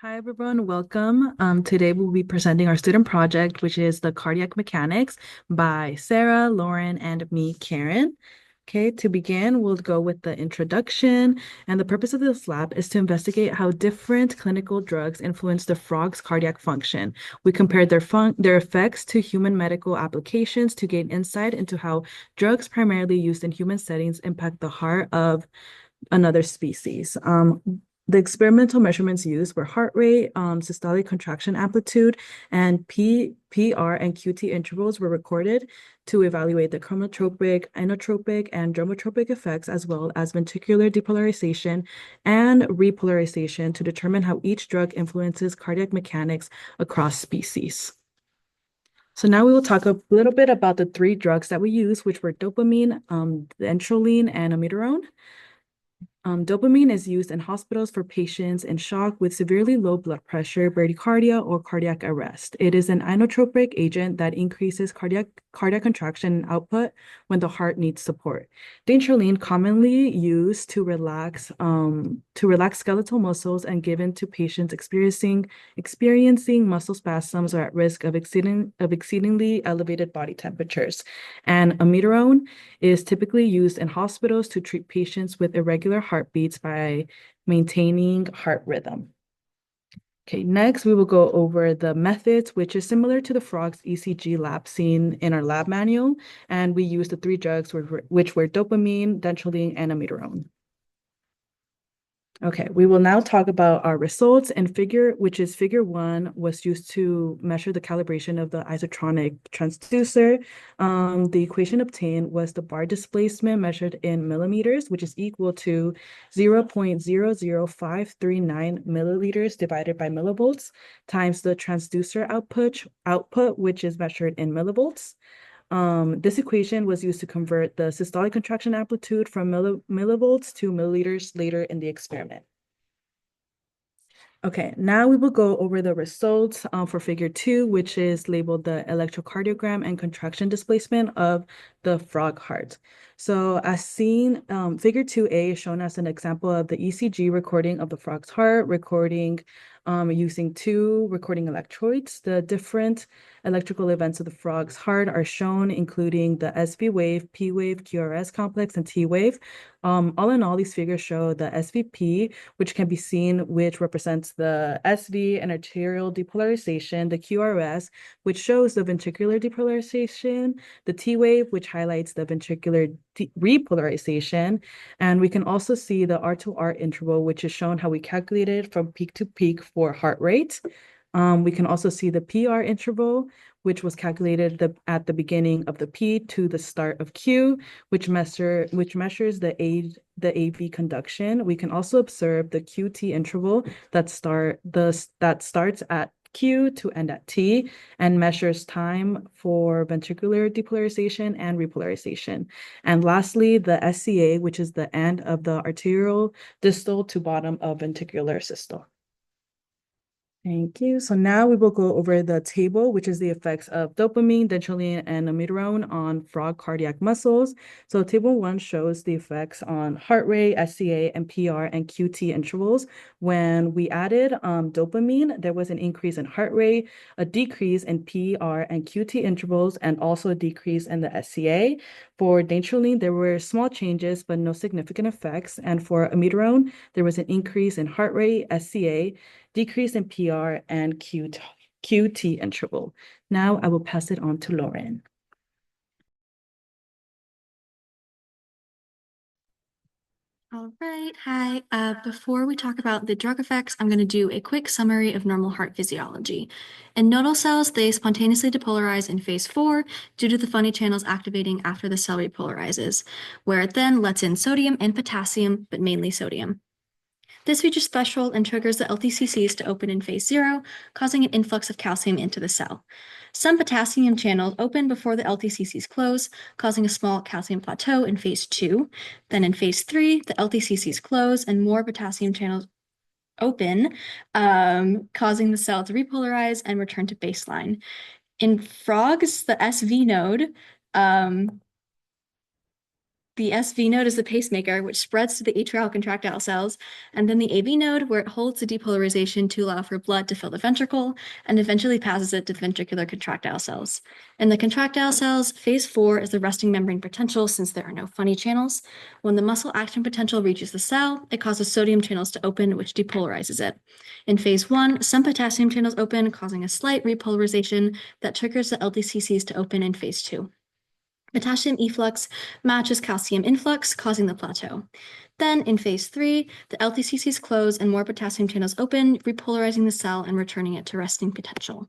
Hi, everyone. Welcome. Today we'll be presenting our student project, which is the cardiac mechanics by Sarah, Lauren, and me, Karen. Okay, to begin, we'll go with the introduction. And the purpose of this lab is to investigate how different clinical drugs influence the frog's cardiac function. We compared their effects to human medical applications to gain insight into how drugs primarily used in human settings impact the heart of another species. The experimental measurements used were heart rate, systolic contraction amplitude, and PR, and QT intervals were recorded to evaluate the chronotropic, inotropic, and dromotropic effects, as well as ventricular depolarization and repolarization to determine how each drug influences cardiac mechanics across species. So now we will talk a little bit about the three drugs that we use, which were dopamine, dantrolene, and amiodarone. Dopamine is used in hospitals for patients in shock with severely low blood pressure, bradycardia, or cardiac arrest. It is an inotropic agent that increases cardiac contraction output when the heart needs support. Dantrolene, commonly used to relax skeletal muscles and given to patients experiencing muscle spasms or at risk of exceedingly elevated body temperatures. And amiodarone is typically used in hospitals to treat patients with irregular heartbeats by maintaining heart rhythm. Okay, next we will go over the methods, which is similar to the frog's ECG lab seen in our lab manual, and we use the three drugs which were dopamine, dantrolene, and amiodarone. Okay, we will now talk about our results, and figure 1 was used to measure the calibration of the isotronic transducer. The equation obtained was the bar displacement measured in millimeters, which is equal to 0.00539 milliliters divided by millivolts times the transducer output, which is measured in millivolts. This equation was used to convert the systolic contraction amplitude from millivolts to milliliters later in the experiment. Okay, now we will go over the results for figure 2, which is labeled the electrocardiogram and contraction displacement of the frog heart. So as seen, figure 2A is shown as an example of the ECG recording of the frog's heart, using two recording electrodes. The different electrical events of the frog's heart are shown, including the SV wave, P wave, QRS complex, and T wave. All in all, these figures show the SVP, which can be seen, which represents the SV and arterial depolarization, the QRS, which shows the ventricular depolarization, the T wave, which highlights the ventricular repolarization, and we can also see the R to R interval, which is shown how we calculated from peak to peak for heart rate. We can also see the PR interval, which was calculated at the beginning of the P to the start of Q, which measures the AV conduction. We can also observe the QT interval that starts at Q to end at T and measures time for ventricular depolarization and repolarization. And lastly, the SCA, which is the end of the arterial distal to bottom of ventricular systole. Thank you. So now we will go over the table, which is the effects of dopamine, dantrolene, and amiodarone on frog cardiac muscles. So table 1 shows the effects on heart rate, SCA, and PR and QT intervals. When we added dopamine, there was an increase in heart rate, a decrease in PR and QT intervals, and also a decrease in the SCA. For dantrolene, there were small changes, but no significant effects. And for amiodarone, there was an increase in heart rate, SCA, decrease in PR, and QT interval. Now I will pass it on to Lauren. All right, hi. Before we talk about the drug effects, I'm going to do a quick summary of normal heart physiology. In nodal cells, they spontaneously depolarize in phase 4 due to the funny channels activating after the cell repolarizes, where it then lets in sodium and potassium, but mainly sodium. This reaches threshold and triggers the LTCCs to open in phase 0, causing an influx of calcium into the cell. Some potassium channels open before the LTCCs close, causing a small calcium plateau in phase 2. Then in phase 3, the LTCCs close and more potassium channels open, causing the cell to repolarize and return to baseline. In frogs, the SV node, The SV node is the pacemaker, which spreads to the atrial contractile cells, and then the AV node, where it holds the depolarization to allow for blood to fill the ventricle, and eventually passes it to the ventricular contractile cells. In the contractile cells, phase 4 is the resting membrane potential since there are no funny channels. When the muscle action potential reaches the cell, it causes sodium channels to open, which depolarizes it. In phase 1, some potassium channels open, causing a slight repolarization that triggers the LDCCs to open in phase 2. Potassium efflux matches calcium influx, causing the plateau. Then, in phase 3, the LTCCs close and more potassium channels open, repolarizing the cell and returning it to resting potential.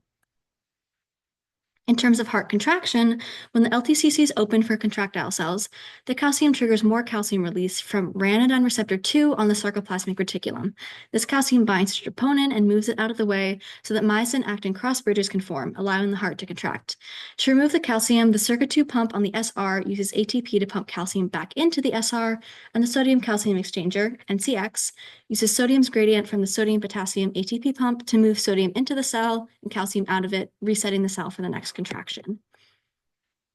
In terms of heart contraction, when the LTCCs open for contractile cells, the calcium triggers more calcium release from ryanodine receptor 2 on the sarcoplasmic reticulum. This calcium binds to troponin and moves it out of the way so that myosin-actin cross bridges can form, allowing the heart to contract. To remove the calcium, the circuit 2 pump on the SR uses ATP to pump calcium back into the SR, and the sodium-calcium exchanger, NCX, uses sodium's gradient from the sodium-potassium ATP pump to move sodium into the cell and calcium out of it, resetting the cell for the next contraction.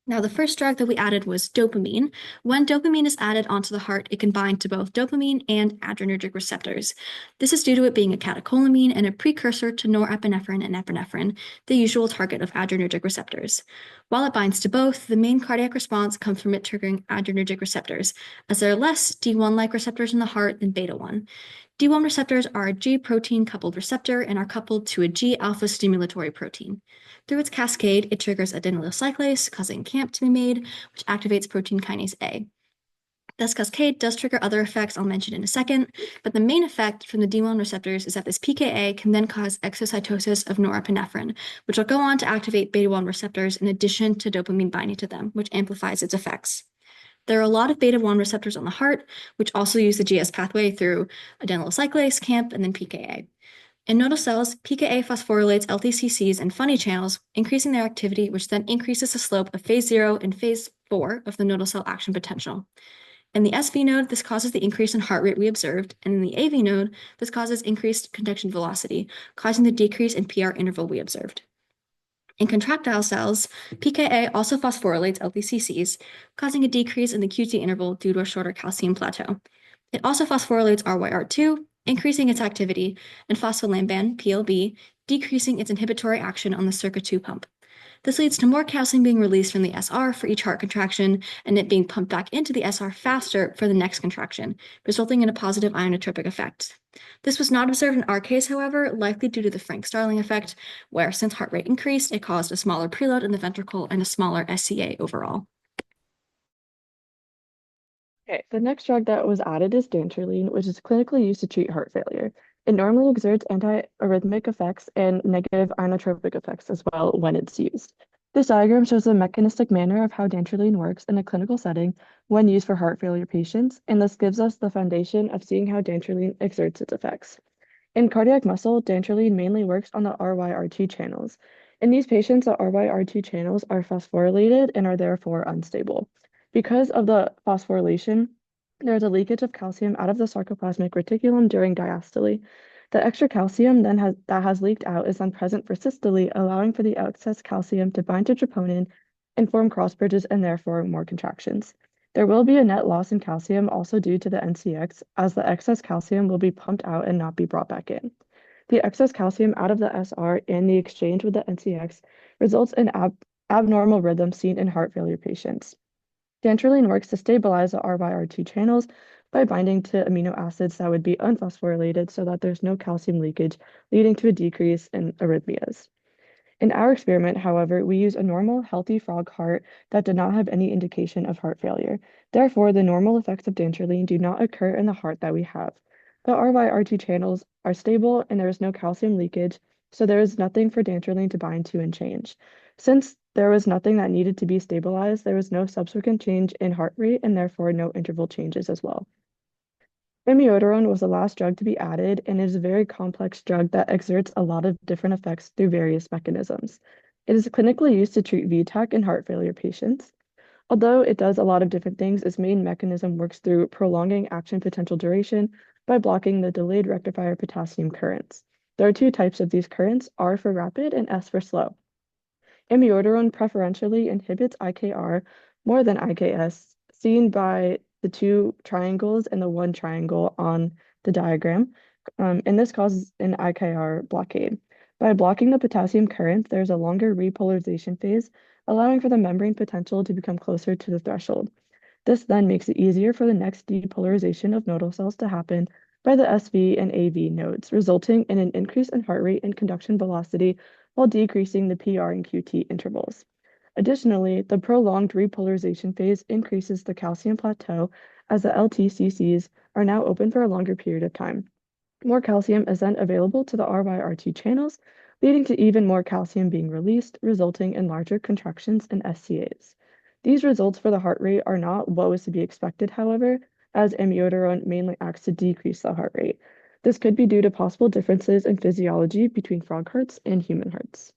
Now, the first drug that we added was dopamine. When dopamine is added onto the heart, it can bind to both dopamine and adrenergic receptors. This is due to it being a catecholamine and a precursor to norepinephrine and epinephrine, the usual target of adrenergic receptors. While it binds to both, the main cardiac response comes from it triggering adrenergic receptors, as there are less D1-like receptors in the heart than beta-1. D1 receptors are a G protein coupled receptor and are coupled to a G alpha stimulatory protein. Through its cascade, it triggers adenylyl cyclase, causing CAMP to be made, which activates protein kinase A. This cascade does trigger other effects I'll mention in a second, but the main effect from the D1 receptors is that this PKA can then cause exocytosis of norepinephrine, which will go on to activate beta-1 receptors in addition to dopamine binding to them, which amplifies its effects. There are a lot of beta-1 receptors on the heart, which also use the GS pathway through adenylyl cyclase, CAMP, and then PKA. In nodal cells, PKA phosphorylates LTCCs and funny channels, increasing their activity, which then increases the slope of phase 0 and phase 4 of the nodal cell action potential. In the SV node, this causes the increase in heart rate we observed, and in the AV node, this causes increased conduction velocity, causing the decrease in PR interval we observed. In contractile cells, PKA also phosphorylates LTCCs, causing a decrease in the QT interval due to a shorter calcium plateau. It also phosphorylates RYR2, increasing its activity, and phospholamban, PLB, decreasing its inhibitory action on the circuit 2 pump. This leads to more calcium being released from the SR for each heart contraction and it being pumped back into the SR faster for the next contraction, resulting in a positive ionotropic effect. This was not observed in our case, however, likely due to the Frank-Starling effect, where since heart rate increased, it caused a smaller preload in the ventricle and a smaller SCA overall. Okay, the next drug that was added is dantrolene, which is clinically used to treat heart failure. It normally exerts antiarrhythmic effects and negative inotropic effects as well when it's used. This diagram shows the mechanistic manner of how dantrolene works in a clinical setting when used for heart failure patients, and this gives us the foundation of seeing how dantrolene exerts its effects. In cardiac muscle, dantrolene mainly works on the RYR2 channels. In these patients, the RYR2 channels are phosphorylated and are therefore unstable. Because of the phosphorylation, there's a leakage of calcium out of the sarcoplasmic reticulum during diastole. The extra calcium that has leaked out is then present for systole, allowing for the excess calcium to bind to troponin and form cross bridges and therefore more contractions. There will be a net loss in calcium also due to the NCX, as the excess calcium will be pumped out and not be brought back in. The excess calcium out of the SR and the exchange with the NCX results in abnormal rhythm seen in heart failure patients. Dantrolene works to stabilize the RYR2 channels by binding to amino acids that would be unphosphorylated so that there's no calcium leakage, leading to a decrease in arrhythmias. In our experiment, however, we use a normal, healthy frog heart that did not have any indication of heart failure. Therefore, the normal effects of dantrolene do not occur in the heart that we have. The RYR2 channels are stable and there is no calcium leakage, so there is nothing for dantrolene to bind to and change. Since there was nothing that needed to be stabilized, there was no subsequent change in heart rate and therefore no interval changes as well. Amiodarone was the last drug to be added and is a very complex drug that exerts a lot of different effects through various mechanisms. It is clinically used to treat VTAC in heart failure patients. Although it does a lot of different things, its main mechanism works through prolonging action potential duration by blocking the delayed rectifier potassium currents. There are two types of these currents, R for rapid and S for slow. Amiodarone preferentially inhibits IKR more than IKS, seen by the two triangles and the one triangle on the diagram, and this causes an IKR blockade. By blocking the potassium current, there's a longer repolarization phase, allowing for the membrane potential to become closer to the threshold. This then makes it easier for the next depolarization of nodal cells to happen by the SV and AV nodes, resulting in an increase in heart rate and conduction velocity while decreasing the PR and QT intervals. Additionally, the prolonged repolarization phase increases the calcium plateau as the LTCCs are now open for a longer period of time. More calcium is then available to the RYR2 channels, leading to even more calcium being released, resulting in larger contractions and SCAs. These results for the heart rate are not what was to be expected, however, as amiodarone mainly acts to decrease the heart rate. This could be due to possible differences in physiology between frog hearts and human hearts.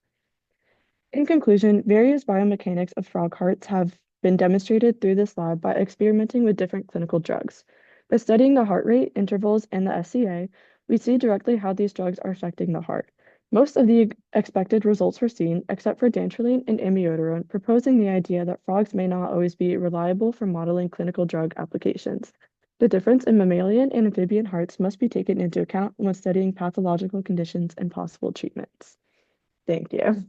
In conclusion, various biomechanics of frog hearts have been demonstrated through this lab by experimenting with different clinical drugs. By studying the heart rate, intervals, and the SCA, we see directly how these drugs are affecting the heart. Most of the expected results were seen, except for dantrolene and amiodarone, proposing the idea that frogs may not always be reliable for modeling clinical drug applications. The difference in mammalian and amphibian hearts must be taken into account when studying pathological conditions and possible treatments. Thank you.